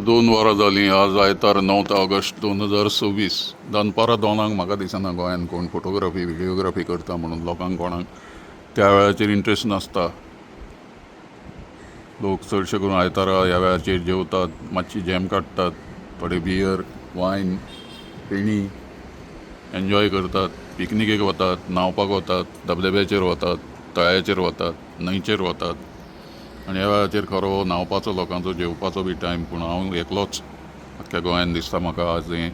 2 वरां जालीं. आज आयतार 9 ऑगस्ट 2026. दनपारां 2 म्हाका दिसना गोंयांत कोण फोटोग्राफी व्हिडियोग्राफी करता म्हणून. लोकांक कोणाक त्या वेळाचेर इंट्रस्ट नासता. लोक चडशे करून आयतारा ह्या वेळाचेर जेवतात, मातशी जॅम काडटात, थोडे बियर वायन फेणी एन्जॉय करतात, पिकनिकेक वतात, न्हांवपाक वतात, धबधब्याचेर वतात, तळ्याचेर वतात, न्हंयचेर वतात. आनी ह्या वेळाचेर खरो न्हांवपाचो लोकांचो जेवपाचो बी टायम. पूण हांव एकलोच अख्ख्या गोंयांत दिसता म्हाका आज हें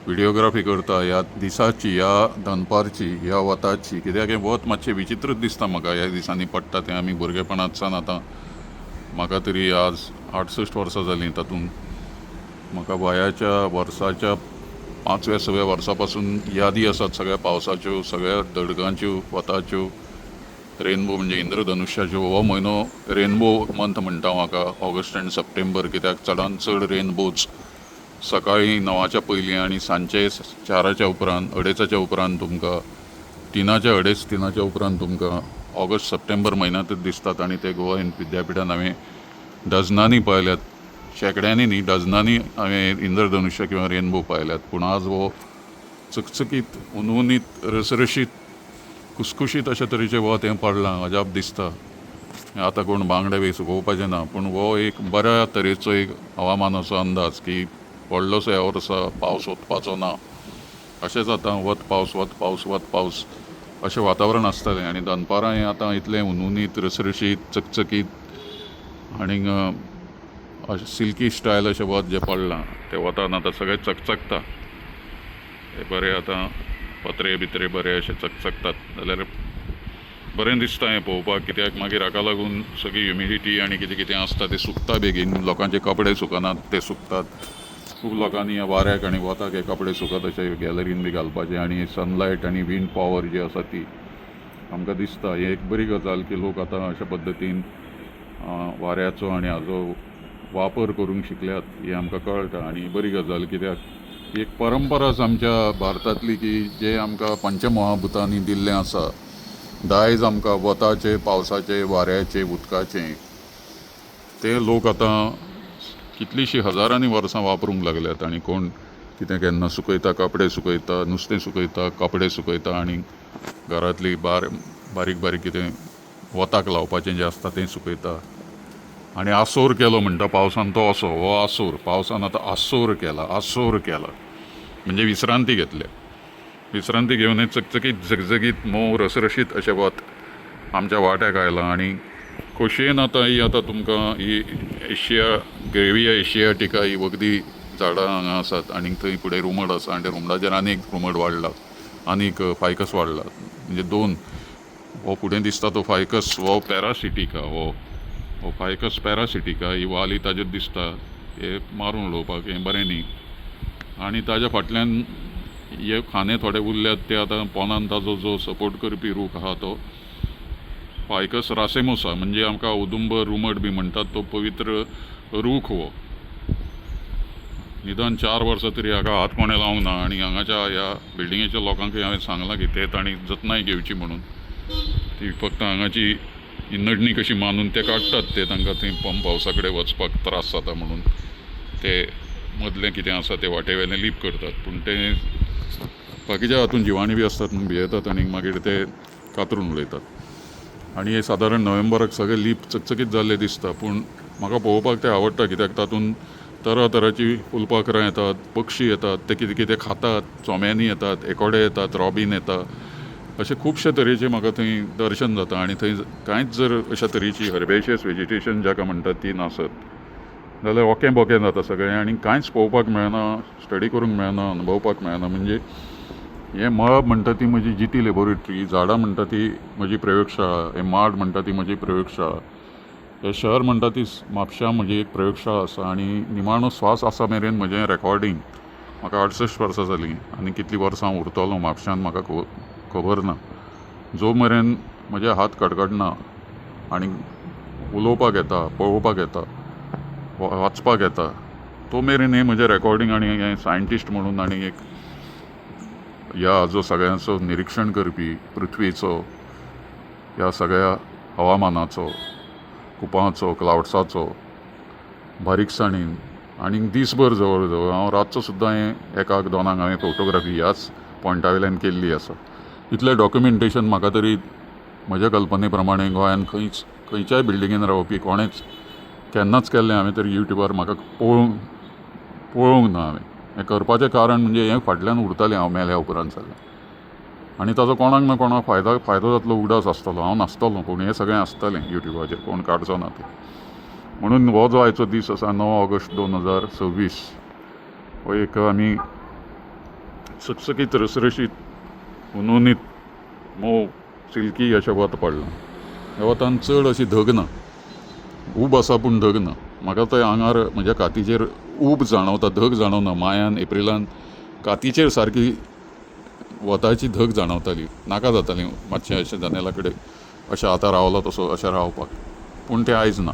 व्हिडियोग्राफी करता ह्या दिसाची, ह्या दनपारची, ह्या वताची. कित्याक हें वत मातशें विचित्रच दिसता म्हाका ह्या दिसांनी पडटा तें. आमी भुरगेपणांतसान आतां म्हाका तरी आज 68 वर्सां जालीं. तातूंत म्हाका वयाच्या वर्साच्या 5व्या 6व्या वर्सा पासून यादी आसात सगळ्या पावसाच्यो, सगळ्या दडकांच्यो, वताच्यो. रेनबो म्हणजे इंद्रधनुश्याच्यो. हो म्हयनो रेनबो मंथ म्हणटा म्हाका, ऑगस्ट आनी सप्टेंबर. कित्याक चडांत चड रेनबोज सकाळीं 9च्या पयलीं आनी सांजचे 4च्या उपरांत, 2:30च्या उपरांत तुमकां, 3:30 उपरांत तुमकां ऑगस्ट सप्टेंबर म्हयन्यांतच दिसतात. आनी ते गोवा विद्यापिठांत हांवें डजनांनी पळयल्यात, शेकड्यांनी न्ही, डजनांनी हांवें इंद्रधनुश्य किंवा रेनबो पळयल्यात. पूण आज हो चकचकीत, उनउनीत, रसरशीत, खुसखुशीत अशे तरेचें वत हें पडलां. अजाप दिसता. आतां कोण बांगडे बी सुकोवपाचे ना, पूण हो एक बऱ्या तरेचो एक हवामानाचो अंदाज की व्हडलोसो ह्या वर्सा पावस वचपाचो ना. अशेंच आतां वत पावस, वत पावस, वत पावस अशें वातावरण आसतलें. आनी दनपारां हें आतां इतलें उनउनीत, रसरशीत, चकचकीत आनीक अशें सिल्की स्टायल अशें वत जें पडलां, तें वतान आतां सगळें चकचकता. ते बरें आतां पत्रे बित्रे बरे अशें चकचकतात जाल्यार बरें दिसता हें पळोवपाक. कित्याक मागीर हाका लागून सगळी ह्युमिडिटी आनी कितें कितें आसता तें सुकता बेगीन. लोकांचे कपडे सुकनात, ते सुकतात. खूब लोकांनी ह्या वाऱ्याक आनी वताक हे कपडे सुकत अशे गॅलरीन बी घालपाचे. आनी सनलायट आनी विंड पॉवर जी आसा ती आमकां दिसता. ही एक बरी गजाल की लोक आतां अशा पद्दतीन वाऱ्याचो आनी हाजो वापर करूंक शिकल्यात, ही आमकां कळटा. आनी बरी गजाल, कित्याक एक परंपराच आमच्या भारतांतली की जे आमकां पंचमहाभुतांनी दिल्लें आसा. दायज आमकां वताचें, पावसाचें, वाऱ्याचें, उदकाचें, ते लोक आतां कितलींशीं हजारांनी वर्सां वापरूंक लागल्यात. आनी कोण कितें केन्ना सुकयता, कपडे सुकयता, नुस्तें सुकयता, कपडे सुकयता, आनी घरांतली बारीक बारीक कितें वताक लावपाचें जें आसता तें सुकयता. आनी आसोर केलो म्हणटा पावसान तो असो. हो आसोर पावसान आतां आसोर केला म्हणजे विश्रांती घेतल्या. विश्रांती घेवन हें चकचकीत, झगझगीत, मोव, रसरशीत अशें वत आमच्या वाट्याक आयलां. आनी खोशयेन आतां ही तुमकां ही ग्रेविया एशियाटिका ही वखदी झाडां हांगा आसात. आनीक थंय फुडें रुमड आसा. आनी त्या रुमडाचेर आनीक रुमड वाडला, आनीक फायकस वाडला. म्हणजे 2. हो फुडें दिसता तो फायकस, हो पॅरासिटिका. हो फायकस पॅरासिटिका, ही वाली ताजेर दिसता. हे मारून उडोवपाक हें बरें न्ही. आनी ताज्या फाटल्यान हे खांदे थोडे उरल्यात ते आतां पोंदान ताजो जो सपोर्ट करपी रूख आहा तो फायकस रासेमोसा, म्हणजे आमकां औदुंबर रुमड बी म्हणटात तो पवित्र रूख. हो निदान 4 वर्सां तरी हाका हात कोणें लावंक ना. आनी हांगाच्या ह्या बिल्डिंगेच्या लोकांकय हांवें सांगलां की ते तांणी जतनाय घेवची म्हणून. ती फक्त हांगाची ही नडणी कशी मानून ते काडटात. ते तांकां थंय पंप हावसा कडेन वचपाक त्रास जाता म्हणून ते मदलें कितें आसा ते वाटेवेलें लीप करतात. पूण ते बाकीच्या हातूंत जिवाणी बी आसतात म्हूण भियेतात आनी मागीर ते कातरून उडयतात. आनी हे सादारण नोव्हेंबराक सगळें लीप चकचकीत जाल्लें दिसता. पूण म्हाका पळोवपाक तें आवडटा. कित्याक तातूंत तरातरांची फुलपाखरां येतात, पक्षी येतात, ते कितें कितें खातात. चोम्यांनी येतात, एकोडे येतात, रॉबीन येता. अशें खुबशे तरेचें म्हाका थंय दर्शन जाता. आनी थंय कांयच जर अशा तरेची हर्बेशियस वेजिटेशन जाका म्हणटात ती नासत जाल्यार ओकें बोकें जाता सगळें. आनी कांयच पळोवपाक मेळना, स्टडी करूंक मेळना, अनुभवपाक मेळना. म्हणजे हें मळब म्हणटा ती म्हजी जिती लॅबोरेटरी, झाडां म्हणटा ती म्हजी प्रयोगशाळा, हें माड म्हणटा ती म्हजी प्रयोगशाळा, हें शहर म्हणटा ती म्हापशां म्हजी एक प्रयोगशाळा आसा. आनी निमाणो स्वास आसा मेरेन म्हजें रेकॉर्डिंग. म्हाका 68 वर्सां जालीं. आनी कितलीं वर्सां हांव उरतलों म्हापशांत म्हाका खबर ना. जो मेरेन म्हजे हात कडकडना आनी उलोवपाक येता, पळोवपाक येता, वाचपाक येता, तो मेरेन हें म्हजें रेकॉर्डिंग. आनी हें सायंटिस्ट म्हणून आनी एक ह्या हाजो सगळ्यांचो निरीक्षण करपी, पृथ्वीचो, ह्या सगळ्या हवामानाचो, कुपांचो, क्लावड्साचो बारीकसाणेन आनी दिसभर जवळ जवळ हांव रातचो सुद्दां हें एकाक दोनाक हांवें फोटोग्राफी ह्याच पॉयंटा वयल्यान केल्ली आसा. इतलें डॉक्युमेंटेशन म्हाका तरी म्हज्या कल्पने प्रमाणे गोंयान खंयच्याय बिल्डिंगेन रावपी कोणेंच केन्नाच केल्लें हांवें तरी युट्यूबार म्हाका पळोवंक ना हांवें. हें करपाचें कारण म्हणजे हें फाटल्यान उरतलें हांव मेल्या उपरांत जाल्यार, आनी ताजो कोणाक ना कोणाक फायदो जातलो, उगडास आसतलो. हांव नासतलों पूण हें सगळें आसतलें युट्यूबाचेर, कोण काडचो ना तें. म्हणून हो जो आयचो दीस आसा 9 ऑगस्ट 2026 हो एक आमी चकचकीत रसरशीत उनुनीत मोव सिल्की अशें वत पडलां. ह्या वतान चड अशी धग ना, ऊब आसा पूण धग ना. म्हाका थंय आंगार म्हज्या कातीचेर ऊब जाणवता, धग जाणवना. मायान एप्रिलान कातीचेर सारकी वताची धग जाणवताली. नाका जाताली मातशें अशें जनेला कडेन अशें आतां रावलो तसो अशें रावपाक, पूण तें आयज ना.